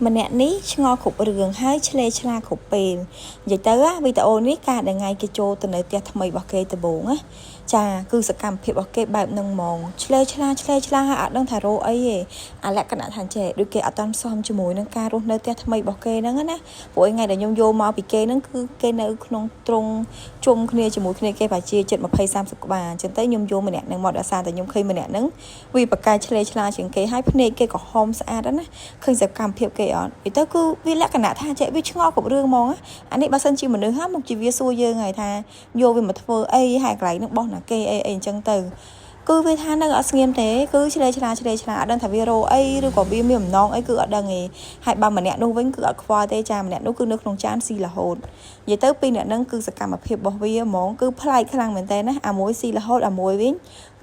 ម្នាក់នេះឆ្ងល់គ្រប់រឿងហើយឆ្លេឆ្លាគ្រប់ពេលនិយាយទៅវីដេអូនេះការដែលថ្ងៃគេចូលទៅនៅផ្ទះថ្មីរបស់គេដំបូងណាចាគឺសកម្មភាពរបស់គេបែបហ្នឹងហ្មងឆ្លេឆ្លាហើយអត់ដឹងថារោអីទេអាលក្ខណៈថាចេះដូចគេអត់តន់សមជាមួយនឹងការរស់នៅផ្ទះថ្មីរបស់គេហ្នឹងណាព្រោះថ្ងៃដែលខ្ញុំយកមកពីគេហ្នឹងគឺគេនៅក្នុងទ្រង់ជុំគ្នាជាមួយគ្នាគេប្រហែលជាជិត20-30ក្បាលអញ្ចឹងទៅខ្ញុំយកម្នាក់ហ្នឹងមកដោយសារតែខ្ញុំឃើញម្នាក់ហ្នឹងវាប្រកែកឆ្លេឆ្លាជាងគេហើយភ្នែកគេក៏ហមស្អាតណាឃើញសកម្មភាពគេអត់ទៅគឺវាលក្ខណៈថាចេះវាឆ្ងល់គ្រប់រឿងហ្មងអានេះបើសិនជាមនុស្សហ្នឹងមកជាវាសួរយើងហើយថាយកវាមកធ្វើអីហើយកន្លែងហ្នឹងបោះណាគេអីអញ្ចឹងទៅគឺវាថានៅអត់ស្ងៀមទេគឺឆ្លេឆ្លាអត់ដឹងថាវារោអីឬក៏វាមានបំណងអីគឺអត់ដឹងទេហើយបើម្នាក់នោះវិញគឺអត់ខ្វល់ទេចាម្នាក់នោះគឺនៅក្នុងចានស៊ីរហូតនិយាយទៅពីរអ្នកហ្នឹងគឺសកម្មភាពរបស់វាហ្មងគឺប្លែកខ្លាំងមែនតើណាអាមួយស៊ីរហូតអាមួយវិញ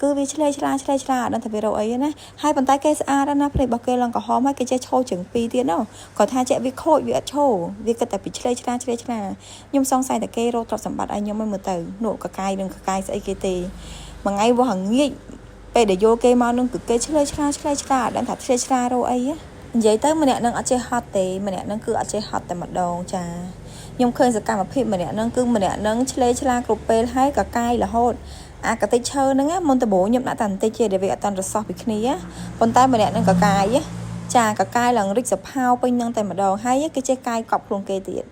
គឺវាឆ្លេឆ្លាអត់ដឹងថាវារោអីណាហើយប៉ុន្តែគេស្អាតណាស់ភ្នែករបស់គេឡើងក្រហមហើយគេចេះឈោជើងពីរទៀតនោះគាត់ថាចេះវាខូចវាអត់ឈោវាគិតតែពីឆ្លេឆ្លាខ្ញុំសង្ស័យតែគេរោទ្រព្យសម្បត្តិឲ្យខ្ញុំមើលទៅនោះកកាយនឹងកកាយស្អីគេទេមួយថ្ងៃវោះងាកពេលដែលយកគេមកនឹងគឺគេឆ្លេឆ្លាអត់ដឹងថាឆ្លេឆ្លារោអីនិយាយទៅម្នាក់នឹងអត់ចេះហត់ទេម្នាក់នឹងគឺអត់ចេះហត់តែម្ដងចាខ្ញុំឃើញសកម្មភាពម្នាក់នឹងគឺម្នាក់នឹងឆ្លេឆ្លាគ្រប់ពេលហើយកកាយរហូតអាកតិចឈើហ្នឹងមុនដំបូងខ្ញុំដាក់តែបន្តិចទេដែលវាអត់តាន់រសោះពីគ្នាប៉ុន្តែម្នាក់នឹងកកាយចាកកាយឡើងរិចសផោពេញនឹងតែម្ដងហើយគេចេះកាយកប់ខ្លួនគេទៀត